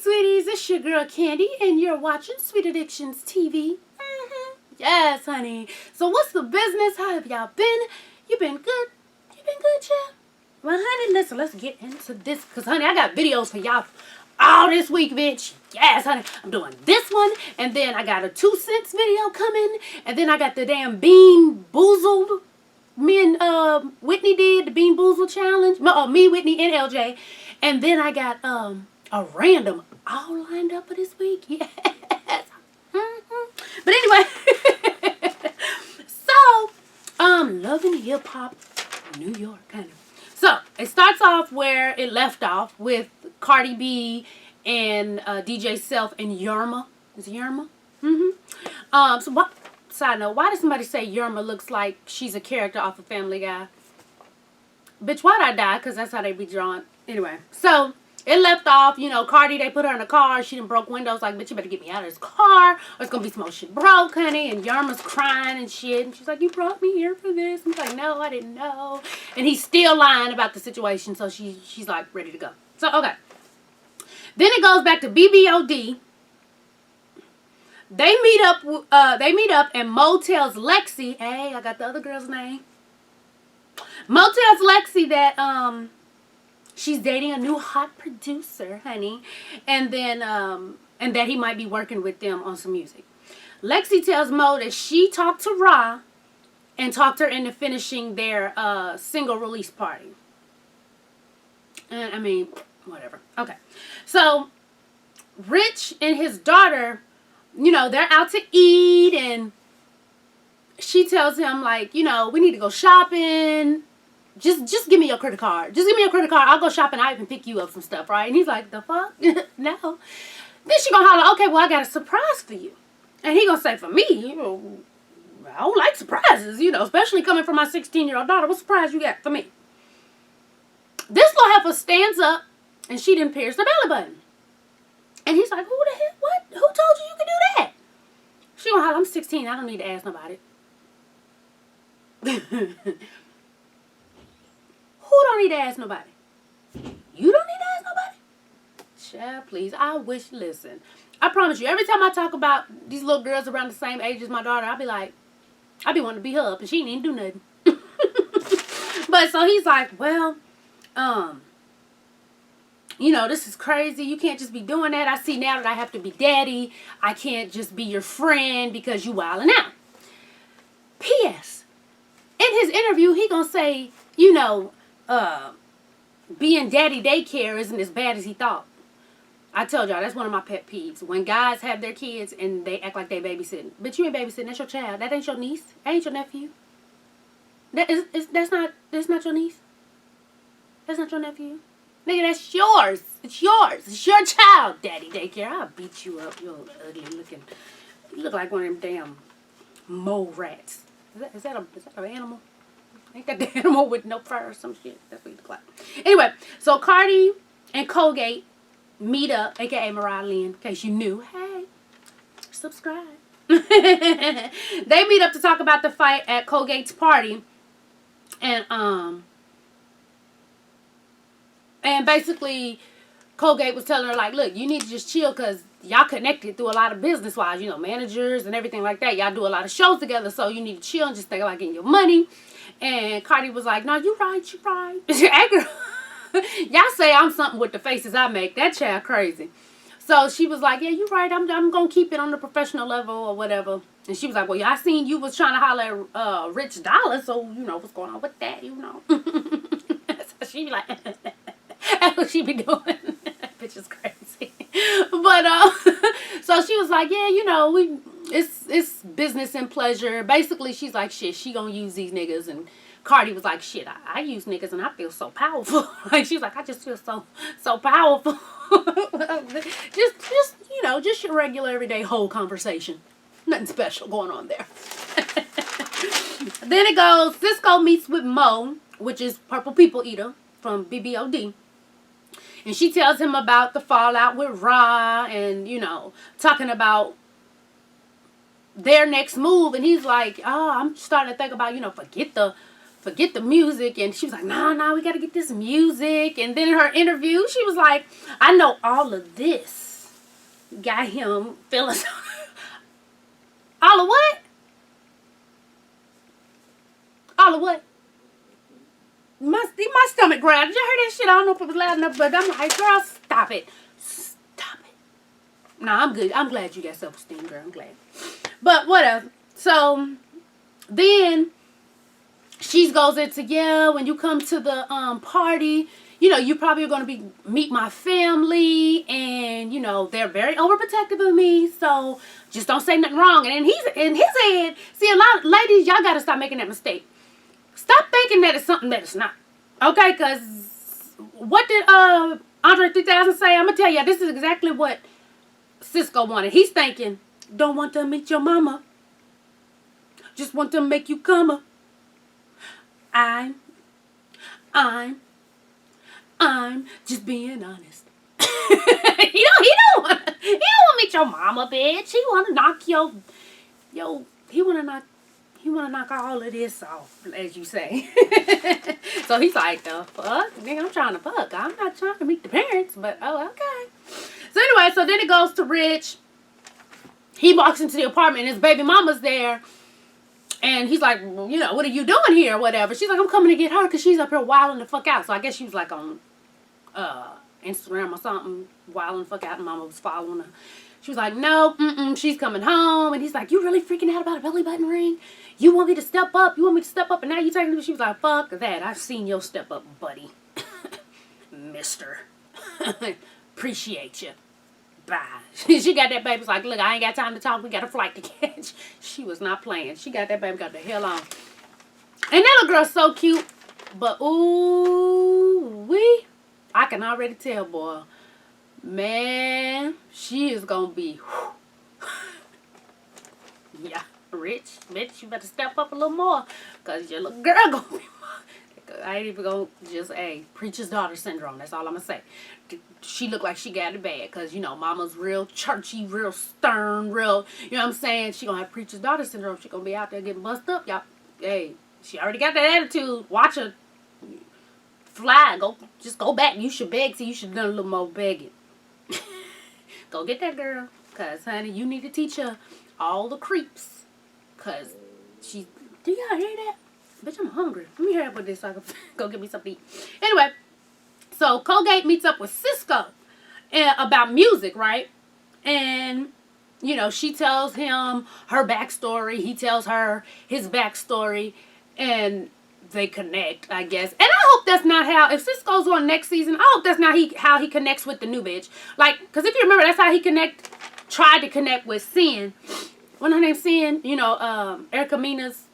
sweeties, it's your girl Candy, and you're watching Sweet Addictions TV. Yes, honey. So what's the business? How have y'all been? You been good? You been good, child? Well, honey, listen, let's get into this, because, honey, I got videos for y'all all this week, bitch. Yes, honey. I'm doing this one, and then I got a 2 cents video coming, and then I got the damn Bean Boozled. Me and Whitney did the Bean Boozled challenge. Me, Whitney, and LJ. And then I got a random all lined up for this week. Yes. But anyway, so loving hip hop, New York, kind of. So it starts off where it left off with Cardi B and DJ Self and Yerma. Is it Yerma? So what? Side note, why does somebody say Yerma looks like she's a character off of Family Guy? Bitch, why'd I die? Because that's how they be drawn. Anyway, so it left off, you know, Cardi, they put her in a car. She done broke windows. Like, bitch, you better get me out of this car, or it's going to be some more shit broke, honey. And Yerma's crying and shit. And she's like, you brought me here for this. And he's like, no, I didn't know. And he's still lying about the situation. So she's like, ready to go. So, okay. Then it goes back to BBOD. They meet up and Mo tells Lexi, hey, I got the other girl's name. Mo tells Lexi that she's dating a new hot producer, honey, and then and that he might be working with them on some music. Lexi tells Mo that she talked to Ra and talked her into finishing their single release party. And I mean, whatever. Okay. So Rich and his daughter, you know, they're out to eat, and she tells him, like, you know, we need to go shopping. Just give me your credit card. Just give me your credit card. I'll go shopping. I'll even pick you up some stuff, right? And he's like, the fuck? No. Then she gonna holler, okay, well, I got a surprise for you. And he gonna say, for me, you know, I don't like surprises, you know, especially coming from my 16-year-old daughter. What surprise you got for me? This little heifer stands up, and she didn't pierce the belly button. And he's like, who the hell? What? Who told you you could do that? She gonna holler, I'm 16. I don't need to ask nobody. Who don't need to ask nobody? You don't need to ask nobody? Child, please. I wish, listen. I promise you, every time I talk about these little girls around the same age as my daughter, I be wanting to be her up, and she ain't even do nothing. But so he's like, well, you know, this is crazy. You can't just be doing that. I see now that I have to be daddy. I can't just be your friend because you wilding out. P.S. In his interview, he gonna say, you know, being daddy daycare isn't as bad as he thought. I told y'all, that's one of my pet peeves. When guys have their kids and they act like they babysitting. But you ain't babysitting. That's your child. That ain't your niece. That ain't your nephew. That's not your niece. That's not your nephew. Nigga, that's yours. It's yours. It's your child, daddy daycare. I'll beat you up. You're ugly looking. You look like one of them damn mole rats. Is that an animal? Ain't that the animal with no fur or some shit? That's what you look like. Anyway, so Cardi and Colgate meet up, a.k.a. Mariah Lynn, in case you knew. Hey, subscribe. They meet up to talk about the fight at Colgate's party. And basically, Colgate was telling her, like, look, you need to just chill because y'all connected through a lot of business-wise, you know, managers and everything like that. Y'all do a lot of shows together, so you need to chill and just think about getting your money. And Cardi was like, no, you right. Y'all say I'm something with the faces I make. That child crazy. So she was like, yeah, you right. I'm going to keep it on the professional level or whatever. And she was like, well, I seen you was trying to holler at Rich Dollar, so, you know, what's going on with that, you know. So she be like, that's what she be doing. Bitch is crazy. But, so she was like, yeah, you know, it's business and pleasure. Basically, she's like, shit, she gonna use these niggas. And Cardi was like, shit, I use niggas and I feel so powerful. Like, she's like, I just feel so powerful. just, you know, just your regular everyday whole conversation. Nothing special going on there. Then it goes, Cisco meets with Mo, which is Purple People Eater from BBOD. And she tells him about the fallout with Ra and, you know, talking about their next move. And he's like, oh, I'm starting to think about, you know, forget the music. And she was like, no, we got to get this music. And then in her interview, she was like, I know all of this. got him feeling all of what? All of what? My stomach growled. Did you hear that shit? I don't know if it was loud enough, but I'm like, girl, stop it. Stop it. Nah, I'm good. I'm glad you got self-esteem, girl. I'm glad. But whatever. So then she goes into, yeah, when you come to the party, you know, you probably are going to meet my family, and, you know, they're very overprotective of me, so just don't say nothing wrong. And then he's in his head, see, a lot of ladies, y'all got to stop making that mistake. Stop thinking that it's something that it's not. Okay, because what did Andre 3000 say? I'm going to tell you, this is exactly what Cisco wanted. He's thinking, don't want to meet your mama. Just want to make you come up. I'm just being honest. He don't want to meet your mama, bitch. He want to knock he want to knock all of this off, as you say. So he's like, the fuck? Nigga, I'm trying to fuck. I'm not trying to meet the parents, but oh, okay. So anyway, so then it goes to Rich. He walks into the apartment, and his baby mama's there. And he's like, well, you know, what are you doing here or whatever? She's like, I'm coming to get her because she's up here wilding the fuck out. So I guess she was like on Instagram or something, wilding the fuck out, and mama was following her. She was like, no, she's coming home. And he's like, you really freaking out about a belly button ring? You want me to step up? You want me to step up? And now you taking me? She was like, fuck that. I've seen your step up, buddy. Mister. Appreciate you. Bye. She got that baby. Was like, look, I ain't got time to talk. We got a flight to catch. She was not playing. She got that baby. Got the hell on. And that little girl's so cute. But, ooh, I can already tell, boy. Man, she is going to be. Yeah, Rich, bitch, you better step up a little more. Because your little girl going to be. I ain't even going to just, preacher's daughter syndrome. That's all I'm going to say. She looked like she got it bad. Because, you know, mama's real churchy, real stern, real, you know what I'm saying? She going to have preacher's daughter syndrome. She going to be out there getting bust up. Y'all, she already got that attitude. Watch her fly. Just go back. You should beg. See, you should have done a little more begging. Go get that girl. Because, honey, you need to teach her all the creeps. Because do y'all hear that? Bitch, I'm hungry. Let me hurry up with this so I can go get me something to eat. Anyway, so Colgate meets up with Cisco about music, right? And, you know, she tells him her backstory. He tells her his backstory. And they connect, I guess. And I hope that's not how, if Cisco's on next season, I hope that's not how he connects with the new bitch. Like, because if you remember, that's how he tried to connect with Sin. When her name's Sin, you know, Erica Mina's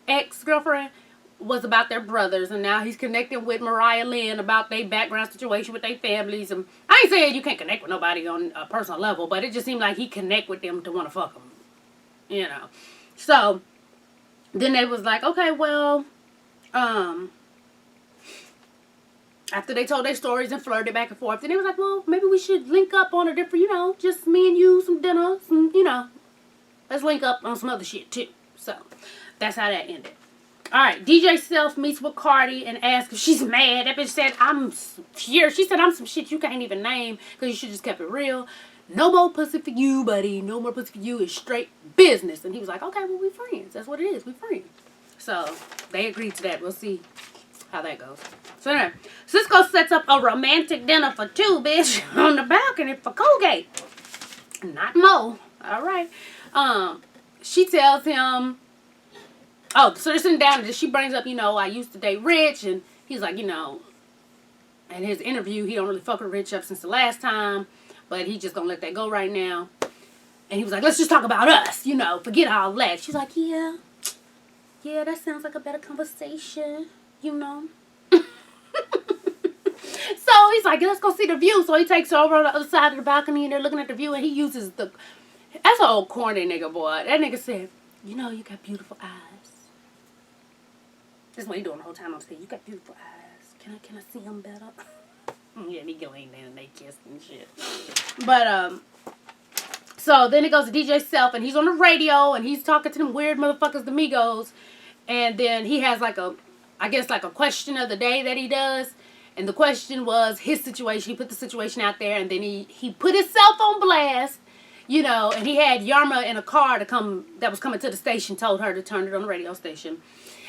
ex-girlfriend, was about their brothers, and now he's connecting with Mariah Lynn about their background situation with their families. And I ain't saying you can't connect with nobody on a personal level, but it just seemed like he connect with them to want to fuck them, you know. So then they was like, okay, well, after they told their stories and flirted back and forth, then they was like, well, maybe we should link up on a different, you know, just me and you, some dinner, some, you know, let's link up on some other shit too. So that's how that ended. Alright, DJ Self meets with Cardi and asks if she's mad. That bitch said, I'm here. She said, I'm some shit you can't even name because you should just kept it real. No more pussy for you, buddy. No more pussy for you. It's straight business. And he was like, okay, well, we friends. That's what it is. We friends. So they agreed to that. We'll see how that goes. So anyway, Cisco sets up a romantic dinner for two, bitch, on the balcony for Colgate. Not Mo. Alright. She tells him, oh, so they're sitting down and she brings up, you know, I used to date Rich, and he's like, you know, in his interview, he don't really fuck with Rich up since the last time, but he just gonna let that go right now. And he was like, let's just talk about us, you know, forget all that. She's like, yeah, that sounds like a better conversation, you know. So he's like, let's go see the view. So he takes her over on the other side of the balcony, and they're looking at the view, and he uses that's an old corny nigga, boy. That nigga said, you know, you got beautiful eyes. This is what he doing the whole time. I'm saying, you got beautiful eyes. Can I see them better? Yeah, he go in there and they kiss and shit. But, so then it goes to DJ Self, and he's on the radio, and he's talking to them weird motherfuckers, the Migos. And then he has like a question of the day that he does. And the question was his situation. He put the situation out there, and then he put himself on blast. you know, and he had Yarma in a car that was coming to the station, told her to turn it on the radio station.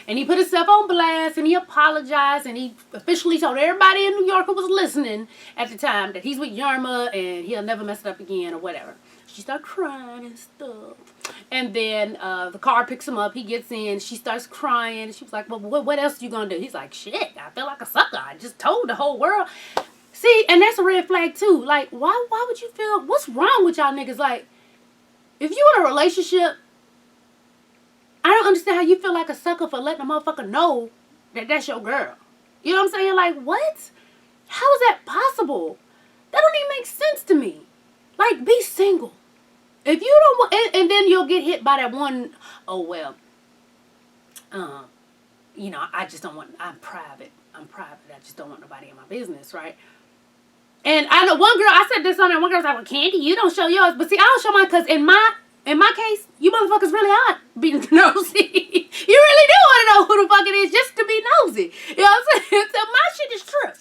And he put himself on blast, and he apologized, and he officially told everybody in New York who was listening at the time that he's with Yarma and he'll never mess it up again or whatever. She started crying and stuff. And then the car picks him up. He gets in. She starts crying. She was like, well, what else you gonna do? He's like, shit, I feel like a sucker. I just told the whole world. See, and that's a red flag too. Like, why would you feel, what's wrong with y'all niggas? Like, if you in a relationship, I don't understand how you feel like a sucker for letting a motherfucker know that that's your girl. You know what I'm saying? Like, what? How is that possible? That don't even make sense to me. Like, be single. If you don't want, and then you'll get hit by that one, oh, well, you know, I just don't want, I'm private. I just don't want nobody in my business, right? And I know one girl, I said this on there, one girl was like, well, Candy, you don't show yours. But see, I don't show mine because in my case, you motherfuckers really are being nosy. You really do want to know who the fuck it is just to be nosy. You know what I'm saying? So my shit is true.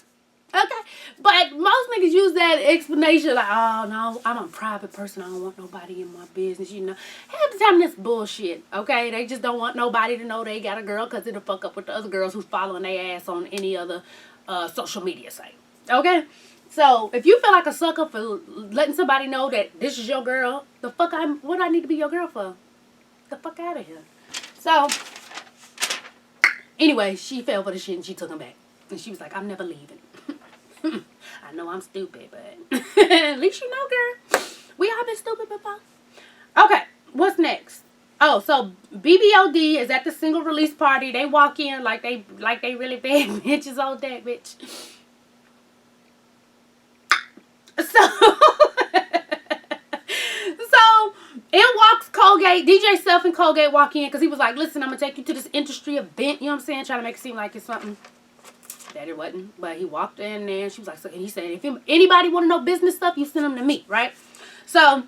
Okay? But most niggas use that explanation like, oh, no, I'm a private person. I don't want nobody in my business, you know. Half the time, that's bullshit, okay? They just don't want nobody to know they got a girl because it'll fuck up with the other girls who's following their ass on any other social media site, okay? So, if you feel like a sucker for letting somebody know that this is your girl, what I need to be your girl for? The fuck out of here. So, anyway, she fell for the shit and she took him back. And she was like, I'm never leaving. I know I'm stupid, but at least you know, girl. We all been stupid before. Okay, what's next? Oh, so BBOD is at the single release party. They walk in like they really bad bitches on that bitch. So in walks Colgate. DJ Self and Colgate walk in because he was like, listen, I'm going to take you to this industry event. You know what I'm saying? Trying to make it seem like it's something that it wasn't. But he walked in there and she was like, so, and he said, if anybody want to know business stuff, you send them to me, right? So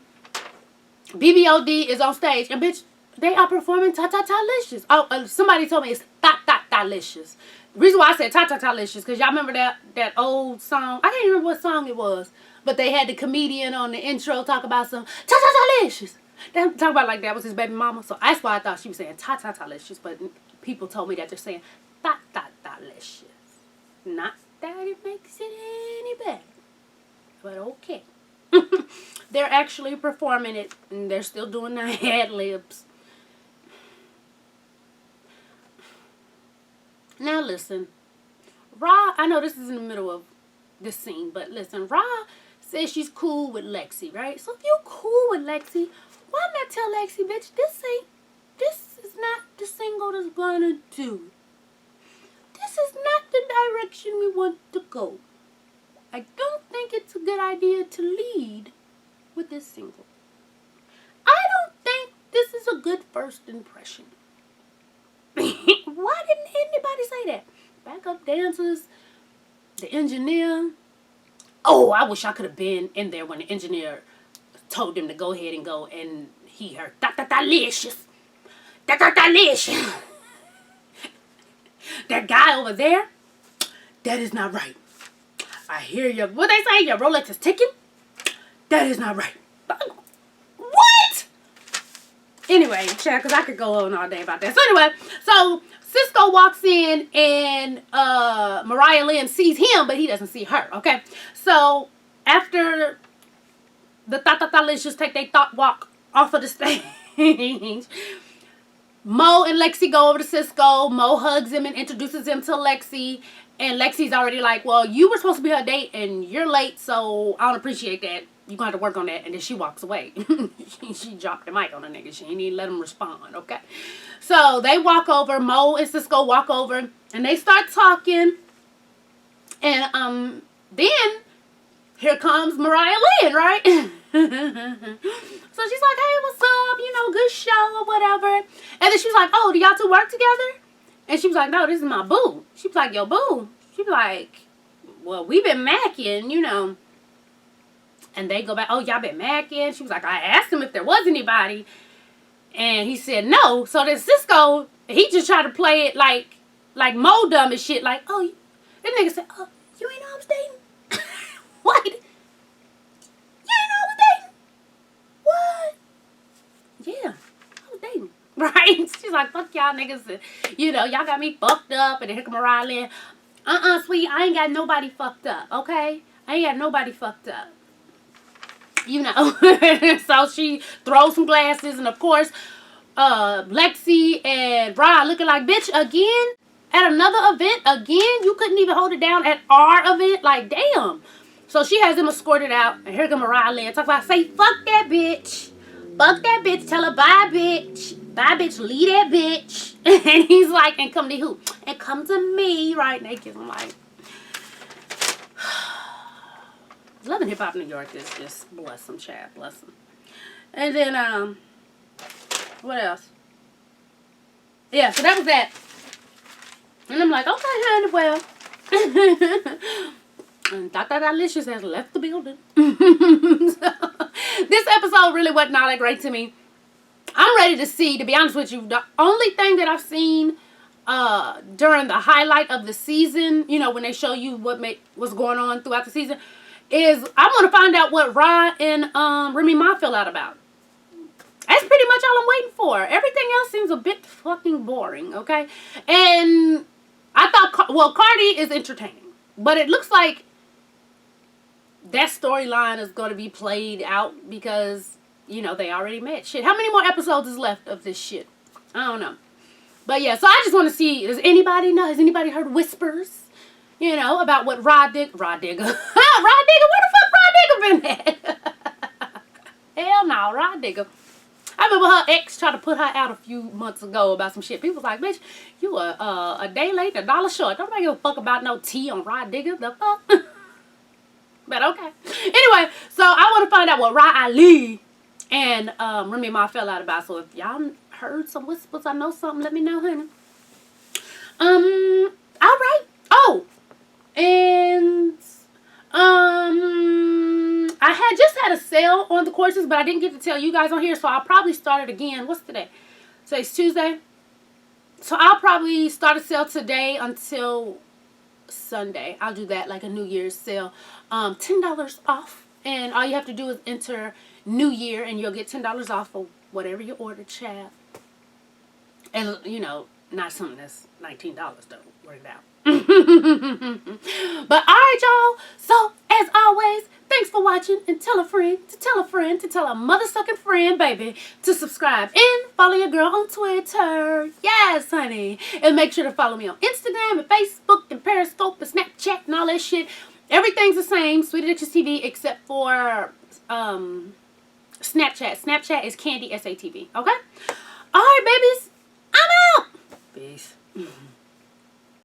BBOD is on stage. And bitch, they are performing Ta-Ta-Ta-licious. Oh, somebody told me it's Ta-Ta-Ta-licious. The reason why I said Ta-Ta-Ta-licious because y'all remember that old song? I can't remember what song it was. But they had the comedian on the intro talk about some Ta-Ta-Ta-licious. They talk about like that was his baby mama. So that's why I thought she was saying Ta-Ta-Ta-licious. But people told me that they're saying Ta-Ta-Ta-licious. Not that it makes it any better. But okay. They're actually performing it. And they're still doing their ad-libs. Now listen. Ra, I know this is in the middle of this scene. But listen, Ra says she's cool with Lexi, right? So if you're cool with Lexi, why not tell Lexi, bitch, this is not the single that's gonna do. This is not the direction we want to go. I don't think it's a good idea to lead with this single. I don't think this is a good first impression. Why didn't anybody say that? Backup dancers, the engineer. Oh, I wish I could have been in there when the engineer told them to go ahead and go and he heard ta-ta-ta-licious. Ta-ta-ta-licious. That guy over there, that is not right. I hear you. What they say? Your Rolex is ticking? That is not right. What? Anyway, chat, because I could go on all day about that. So anyway, so Cisco walks in and Mariah Lynn sees him, but he doesn't see her, okay? So after the Ta-Ta-Ta-licious take their thought walk off of the stage, Mo and Lexi go over to Cisco. Mo hugs him and introduces him to Lexi. And Lexi's already like, well, you were supposed to be her date and you're late, so I don't appreciate that. You're going to have to work on that. And then she walks away. she dropped the mic on the nigga. She didn't even let him respond, okay? So they walk over. Mo and Cisco walk over. And they start talking. And then here comes Mariah Lynn, right? So she's like, hey, what's up? You know, good show or whatever. And then she was like, oh, do y'all two work together? And she was like, no, this is my boo. She was like, yo, boo. She was like, well, we've been macking, you know. And they go back, oh, y'all been macking? She was like, I asked him if there was anybody. And he said no. So then Cisco, he just tried to play it like Mo dumb and shit. Like, oh, that nigga said, oh, you ain't know I was dating? What? You ain't know I was dating? Right? She's like, fuck y'all niggas. You know, y'all got me fucked up. And then here come Mariah Lynn. Sweetie, I ain't got nobody fucked up, okay? I ain't got nobody fucked up. You know. So she throws some glasses. And, of course, Lexi and Rod looking like, bitch, again? At another event? Again? You couldn't even hold it down at our event? Like, damn. So she has them escorted out. And here come Mariah Lynn. Talk about, say, fuck that bitch. Fuck that bitch. Tell her, bye, bitch. Bye, bitch. Leave that bitch. And he's like, and come to who? And come to me, right? Naked. I'm like, Love and Hip Hop New York is just, bless them, Chad. Bless them. And then, what else? Yeah, so that was that. And I'm like, okay, honey, well. And Dr. Delicious has left the building. So, this episode really wasn't all that great to me. I'm ready to see, to be honest with you, the only thing that I've seen during the highlight of the season, you know, when they show you what's going on throughout the season, is I want to find out what Rod and Remy Ma feel out about. That's pretty much all I'm waiting for. Everything else seems a bit fucking boring, okay? And I thought, well, Cardi is entertaining. But it looks like that storyline is going to be played out because, you know, they already met. Shit, how many more episodes is left of this shit? I don't know. But yeah, so I just want to see, does anybody know? Has anybody heard whispers, you know, about what Rod Digger? Rod Digger, where the fuck Rod Digger been at? Hell no, Rod Digger. I remember her ex tried to put her out a few months ago about some shit. People was like, bitch, you a day late, $1 short. Don't give a fuck about no tea on Rod Digger. The fuck? But okay. Anyway, so I want to find out what Rod Ali and Remy Ma fell out about. So if y'all heard some whispers, I know something, let me know, honey. Alright. Oh, and I had just had a sale on the courses, but I didn't get to tell you guys on here, so I'll probably start it again. What's today? Today's Tuesday. So I'll probably start a sale today until Sunday. I'll do that, like a New Year's sale. $10 off. And all you have to do is enter New Year, and you'll get $10 off for whatever you order, child. And, you know, not something that's $19, though. Work it out. But alright, y'all. So, as always, thanks for watching, and tell a friend to tell a friend to tell a mother-sucking friend, baby, to subscribe and follow your girl on Twitter. Yes, honey. And make sure to follow me on Instagram and Facebook and Periscope and Snapchat and all that shit. Everything's the same, Sweet Addictions TV, except for Snapchat. Snapchat is Candy SATV. Okay? Alright, babies. I'm out. Peace.